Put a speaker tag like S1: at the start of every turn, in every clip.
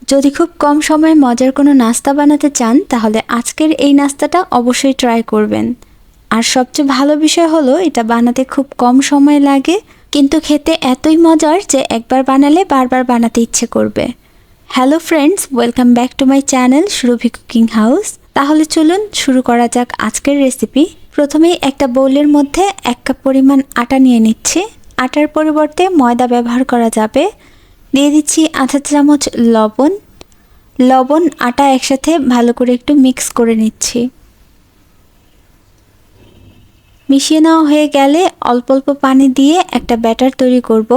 S1: যদি খুব কম সময়ে মজার কোনো নাস্তা বানাতে চান তাহলে আজকের এই নাস্তাটা অবশ্যই ট্রাই করবেন। আর সবচেয়ে ভালো বিষয় হলো এটা বানাতে খুব কম সময় লাগে, কিন্তু খেতে এতই মজার যে একবার বানালে বারবার বানাতে ইচ্ছে করবে। Hello friends, welcome back to my channel Surabhi cooking house. তাহলে চলুন শুরু করা যাক আজকের রেসিপি। প্রথমেই একটা বোলের মধ্যে 1 কাপ পরিমাণ আটা নিয়ে নিচ্ছি। আটার পরিবর্তে ময়দা ব্যবহার করা যাবে। দিয়ে দিচ্ছি আধা চামচ লবণ আটা একসাথে ভালো করে একটু মিক্স করে নিচ্ছি। মিশিয়ে নেওয়া হয়ে গেলে অল্প অল্প পানি দিয়ে একটা ব্যাটার তৈরি করব।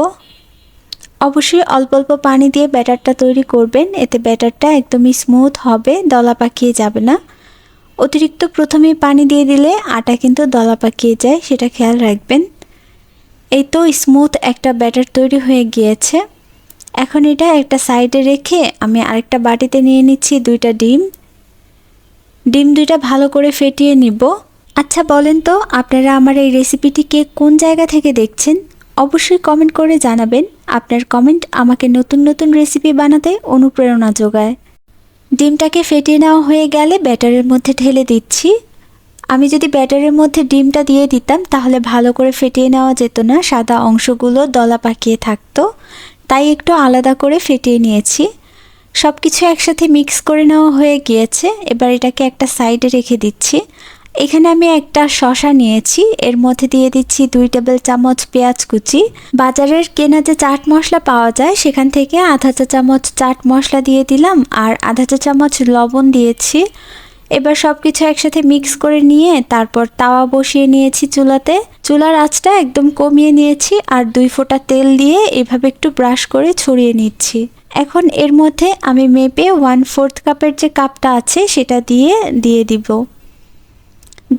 S1: অবশ্যই অল্প অল্প পানি দিয়ে ব্যাটারটা তৈরি করবেন, এতে ব্যাটারটা একদমই স্মুথ হবে, দলা পাকিয়ে যাবে না। অতিরিক্ত প্রথমেই পানি দিয়ে দিলে আটা কিন্তু দলা পাকিয়ে যায়, সেটা খেয়াল রাখবেন। এই তো স্মুথ একটা ব্যাটার তৈরি হয়ে গিয়েছে। এখন এটা একটা সাইডে রেখে আমি আরেকটা বাটিতে নিয়ে নিচ্ছি 2টা ডিম। ডিম 2টা ভালো করে ফেটিয়ে নিব। আচ্ছা বলেন তো, আপনারা আমার এই রেসিপিটিকে কোন জায়গা থেকে দেখছেন? অবশ্যই কমেন্ট করে জানাবেন। আপনার কমেন্ট আমাকে নতুন নতুন রেসিপি বানাতে অনুপ্রেরণা যোগায়। ডিমটাকে ফেটিয়ে নেওয়া হয়ে গেলে ব্যাটারের মধ্যে ঢেলে দিচ্ছি। আমি যদি ব্যাটারের মধ্যে ডিমটা দিয়ে দিতাম তাহলে ভালো করে ফেটিয়ে নেওয়া যেত না, সাদা অংশগুলো দলা পাকিয়ে থাকতো। তাই একটু আলাদা করে ফেটিয়ে নিয়েছি। সব কিছু একসাথে মিক্স করে নেওয়া হয়ে গিয়েছে। এবার এটাকে একটা সাইডে রেখে দিচ্ছি। এখানে আমি একটা শসা নিয়েছি, এর মধ্যে দিয়ে দিচ্ছি 2 টেবিল চামচ পেঁয়াজ কুচি। বাজারের কেনা যে চাট মশলা পাওয়া যায় সেখান থেকে আধা চা চামচ চাট মশলা দিয়ে দিলাম আর আধা চা চামচ লবণ দিয়েছি। এবার সব কিছু একসাথে মিক্স করে নিয়ে তারপর তাওয়া বসিয়ে নিয়েছি চুলাতে। চুলার আঁচটা একদম কমিয়ে নিয়েছি আর 2 ফোঁটা তেল দিয়ে এভাবে একটু ব্রাশ করে ছড়িয়ে নিচ্ছি। এখন এর মধ্যে আমি মেপে 1/4 কাপের যে কাপটা আছে সেটা দিয়ে দিব।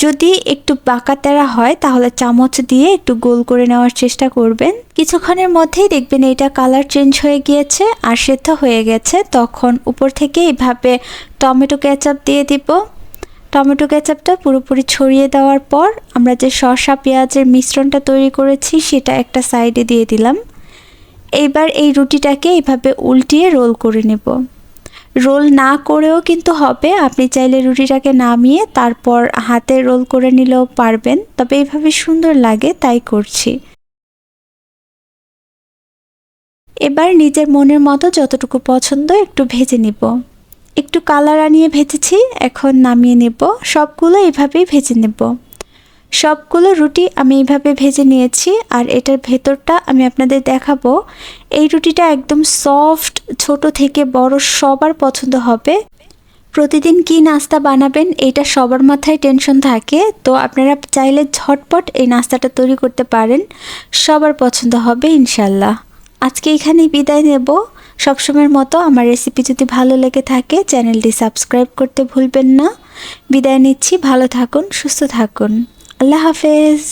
S1: যদি একটু বাঁকা তেরা হয় তাহলে চামচ দিয়ে একটু গোল করে নেওয়ার চেষ্টা করবেন। কিছুক্ষণের মধ্যেই দেখবেন এটা কালার চেঞ্জ হয়ে গিয়েছে আর সেদ্ধ হয়ে গেছে। তখন উপর থেকে এইভাবে টমেটো কেচাপ দিয়ে দিব। টমেটো কেচাপটা পুরোপুরি ছড়িয়ে দেওয়ার পর আমরা যে শসা পেঁয়াজের মিশ্রণটা তৈরি করেছি সেটা একটা সাইডে দিয়ে দিলাম। এইবার এই রুটিটাকে এইভাবে উল্টিয়ে রোল করে নেব। রোল না করেও কিন্তু হবে, আপনি চাইলে রুটিটাকে নামিয়ে তারপর হাতে রোল করে নিলেও পারবেন, তবে এইভাবে সুন্দর লাগে তাই করছি। এবার নিজের মনের মতো যতটুকু পছন্দ একটু ভেজে নিব। একটু কালার আনিয়ে ভেজেছি, এখন নামিয়ে নেব। সবগুলো এইভাবেই ভেজে নেব। সবগুলো রুটি আমি এইভাবে ভেজে নিয়েছি আর এটার ভেতরটা আমি আপনাদের দেখাবো। এই রুটিটা একদম সফট, ছোট থেকে বড় সবার পছন্দ হবে। প্রতিদিন কি নাস্তা বানাবেন এটা সবার মাথায় টেনশন থাকে, তো আপনারা চাইলে ঝটপট এই নাস্তাটা তৈরি করতে পারেন, সবার পছন্দ হবে ইনশাল্লাহ। আজকে এখানেই বিদায় নেব। সবসময়ের মতো আমার রেসিপি যদি ভালো লেগে থাকে চ্যানেলটি সাবস্ক্রাইব করতে ভুলবেন না। বিদায় নিচ্ছি, ভালো থাকুন, সুস্থ থাকুন, আল্লাহ হাফেজ।